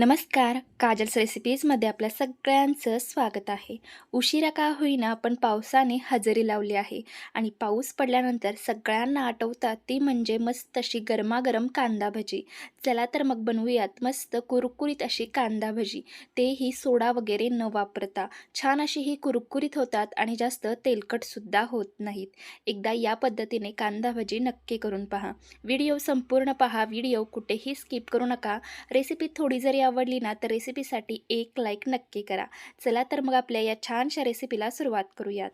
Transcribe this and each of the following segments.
नमस्कार. काजल्स रेसिपीजमध्ये आपल्या सगळ्यांचं स्वागत आहे. उशिरा का होईना पण पावसाने हजेरी लावली आहे आणि पाऊस पडल्यानंतर सगळ्यांना आठवतात ती म्हणजे मस्त अशी गरमागरम कांदा भजी. चला तर मग बनवूयात मस्त कुरकुरीत अशी कांदा भजी, तेही सोडा वगैरे न वापरता. छान अशी ही कुरकुरीत होतात आणि जास्त तेलकटसुद्धा होत नाहीत. एकदा या पद्धतीने कांदा भजी नक्की करून पहा. व्हिडिओ संपूर्ण पहा, व्हिडिओ कुठेही स्किप करू नका. रेसिपी थोडी जरी आवडली ना तर रेसिपीसाठी एक लाईक नक्की करा. चला तर मग आपल्या या छानशा रेसिपीला सुरुवात करूयात.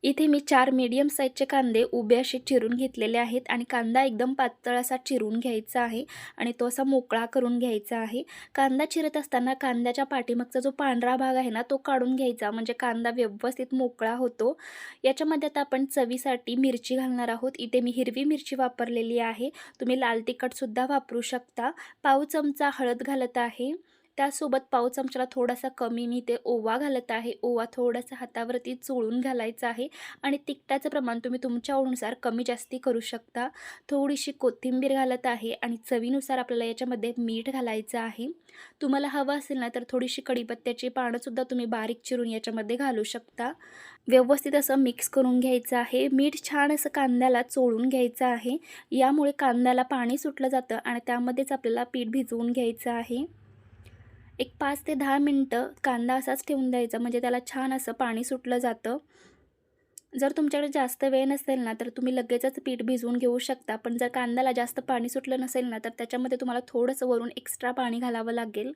इथे मी 4 मीडियम साईजचे कांदे उभे असे चिरून घेतलेले आहेत आणि कांदा एकदम पातळ असा चिरून घ्यायचा आहे आणि तो असा मोकळा करून घ्यायचा आहे. कांदा चिरत असताना कांद्याच्या पाठीमागचा जो पांढरा भाग आहे ना तो काढून घ्यायचा, म्हणजे कांदा व्यवस्थित मोकळा होतो. याच्यामध्ये आता आपण चवीसाठी मिरची घालणार आहोत. इथे मी हिरवी मिरची वापरलेली आहे. तुम्ही लाल तिखटसुद्धा वापरू शकता. पाव चमचा हळद घालत आहे. त्यासोबत पाव चमच्याला थोडासा कमी मी ते ओवा घालत आहे. ओवा थोडासा हातावरती चोळून घालायचा आहे आणि तिखटाचं प्रमाण तुम्ही तुमच्या आवडीनुसार कमी जास्ती करू शकता. थोडीशी कोथिंबीर घालत आहे आणि चवीनुसार आपल्याला याच्यामध्ये मीठ घालायचं आहे. तुम्हाला हवं असेल ना तर थोडीशी कढीपत्त्याची पानंसुद्धा तुम्ही बारीक चिरून याच्यामध्ये घालू शकता. व्यवस्थित असं मिक्स करून घ्यायचं आहे. मीठ छान असं कांद्याला चोळून घ्यायचं आहे. यामुळे कांद्याला पाणी सुटलं जातं आणि त्यामध्येच आपल्याला पीठ भिजवून घ्यायचं आहे. एक 5 ते 10 मिनटं कांदा असाच ठेवून द्यायचा, म्हणजे त्याला छान असं पाणी सुटलं जातं. जर तुमच्याकडे जास्त वेळ नसेल ना तर तुम्ही लगेचच पीठ भिजवून घेऊ शकता. पण जर कांद्याला जास्त पाणी सुटलं नसेल ना तर त्याच्यामध्ये तुम्हाला थोडंसं वरून एक्स्ट्रा पाणी घालावं लागेल.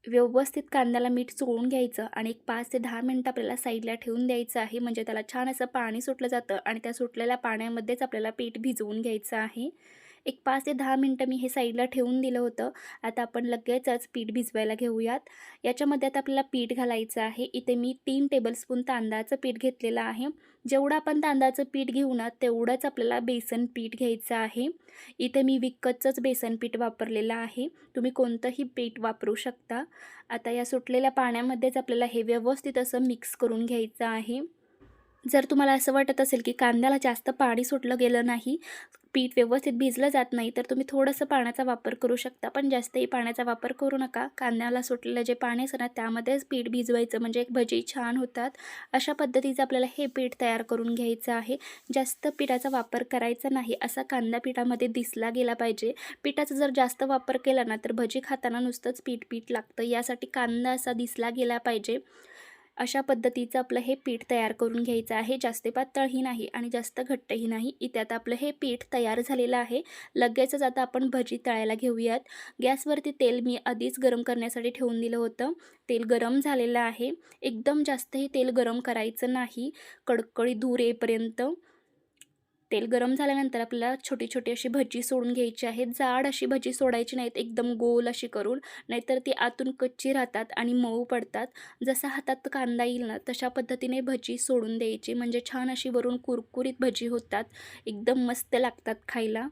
व्यवस्थित कांद्याला मीठ चोळून घ्यायचं आणि एक 5 ते 10 मिनटं आपल्याला साईडला ठेवून द्यायचं आहे, म्हणजे त्याला छान असं पाणी सुटलं जातं आणि त्या सुटलेल्या पाण्यामध्येच आपल्याला पीठ भिजवून घ्यायचं आहे. एक 5 ते 10 मिनटं मी हे साईडला ठेवून दिलं होतं. आता आपण लगेचच पीठ भिजवायला घेऊयात. याच्यामध्ये आता आपल्याला पीठ घालायचं आहे. इथे मी 3 टेबलस्पून तांदळाचं पीठ घेतलेलं आहे. जेवढं आपण तांदळाचं पीठ घेऊ ना तेवढंच आपल्याला बेसन पीठ घ्यायचं आहे. इथे मी विकतचंच बेसन पीठ वापरलेलं आहे. तुम्ही कोणतंही पीठ वापरू शकता. आता या सुटलेल्या पाण्यामध्येच आपल्याला हे व्यवस्थित असं मिक्स करून घ्यायचं आहे. जर तुम्हाला असं वाटत असेल की कांद्याला जास्त पाणी सुटलं गेलं नाही, पीठ व्यवस्थित भिजलं जात नाही, तर तुम्ही थोडंसं पाण्याचा वापर करू शकता. पण जास्तही पाण्याचा वापर करू नका. कांद्याला सुटलेलं जे पाणी असतं ना त्यामध्येच पीठ भिजवायचं, म्हणजे एक भजी छान होतात. अशा पद्धतीचं आपल्याला हे पीठ तयार करून घ्यायचं आहे. जास्त पिठाचा वापर करायचा नाही, असा कांदा पिठामध्ये दिसला गेला पाहिजे. पिठाचा जर जास्त वापर केला ना तर भजी खाताना नुसतंच पीठ पीठ लागतं. यासाठी कांदा असा दिसला गेला पाहिजे. अशा पद्धतीचं आपलं हे पीठ तयार करून घ्यायचं आहे. जास्त पातळही नाही आणि जास्त घट्टही नाही. इथे आता आपलं हे पीठ तयार झालेलं आहे. लगेचच आता आपण भजी तळायला घेऊयात. गॅसवरती तेल मी आधीच गरम करण्यासाठी ठेवून दिलं होतं. तेल गरम झालेलं आहे. एकदम जास्तही तेल गरम करायचं नाही, कडकडीत धूर येईपर्यंत. तेल गरम झाल्यानंतर आपल्याला छोटी छोटी अशी भजी सोडून घ्यायची आहेत. जाड अशी भजी सोडायची नाहीत, एकदम गोल अशी करून, नाहीतर ती आतून कच्ची राहतात आणि मऊ पडतात. जसा हातात कांदा येईल ना तशा पद्धतीने भजी सोडून द्यायची, म्हणजे छान अशी वरून कुरकुरीत भजी होतात. एकदम मस्त लागतात खायला.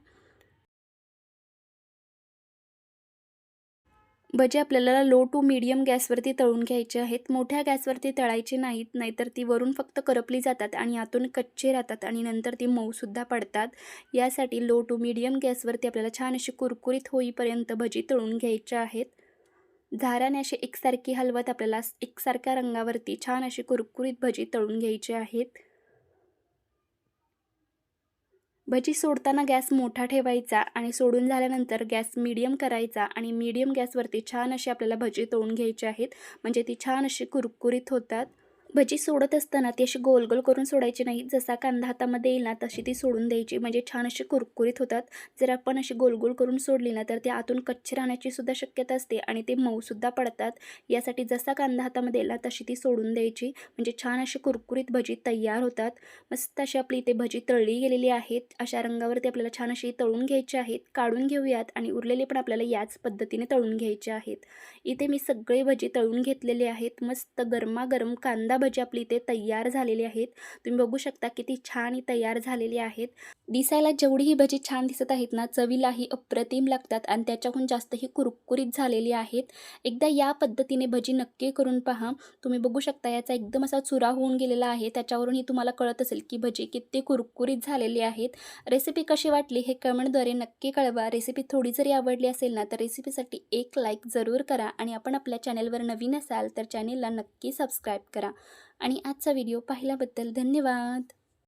भजी आपल्याला लो टू मीडियम गॅसवरती तळून घ्यायचे आहेत. मोठ्या गॅसवरती तळायची नाहीत, नाहीतर ती वरून फक्त करपली जातात आणि आतून कच्चे राहतात आणि नंतर ती मऊसुद्धा पडतात. यासाठी लो टू मीडियम गॅसवरती आपल्याला छान अशी कुरकुरीत होईपर्यंत भजी तळून घ्यायच्या आहेत. झाऱ्याने अशी एकसारखी हलवत आपल्याला एकसारख्या रंगावरती छान अशी कुरकुरीत भजी तळून घ्यायची आहेत. भजी सोडताना गॅस मोठा ठेवायचा आणि सोडून झाल्यानंतर गॅस मीडियम करायचा आणि मीडियम गॅसवरती छान अशी आपल्याला भजी तळून घ्यायची आहेत, म्हणजे ती छान अशी कुरकुरीत होतात. भजी सोडत असताना ती अशी गोल गोल करून सोडायची नाही. जसा कांदा हातामध्ये येईल ना तशी ती सोडून द्यायची, म्हणजे छान अशी कुरकुरीत होतात. जर आपण अशी गोल गोल करून सोडली ना तर ती आतून कच्ची राहण्याची सुद्धा शक्यता असते आणि ते मऊसुद्धा पडतात. यासाठी जसा कांदा हातामध्ये येईल ना तशी ती सोडून द्यायची, म्हणजे छान अशी कुरकुरीत भजी तयार होतात. मस्त अशी आपली इथे भजी तळली गेलेली आहेत. अशा रंगावरती आपल्याला छान अशी तळून घ्यायची आहेत. काढून घेऊयात आणि उरलेली पण आपल्याला याच पद्धतीने तळून घ्यायचे आहेत. इथे मी सगळे भजी तळून घेतलेले आहेत. मस्त गरमागरम कांदा भजी आपली इथे तयार झालेली आहेत. तुम्ही बघू शकता किती छान ही तयार झालेली आहेत. दिसायला जेवढी ही भजी छान दिसत आहेत ना, चवीलाही अप्रतिम लागतात आणि त्याच्याहून जास्त ही कुरकुरीत झालेली आहेत. एकदा या पद्धतीने भजी नक्की करून पहा. तुम्ही बघू शकता याचा एकदम असा चुरा होऊन गेलेला आहे. त्याच्यावरूनही तुम्हाला कळत असेल की भजी किती कुरकुरीत झालेली आहेत. रेसिपी कशी वाटली हे कमेंटद्वारे नक्की कळवा. रेसिपी थोडी जरी आवडली असेल ना, तर रेसिपीसाठी एक लाईक जरूर करा आणि आपण आपल्या चॅनेलवर नवीन असाल तर चॅनेलला नक्की सबस्क्राईब करा. आणि आजचा व्हिडिओ पाहिल्याबद्दल धन्यवाद.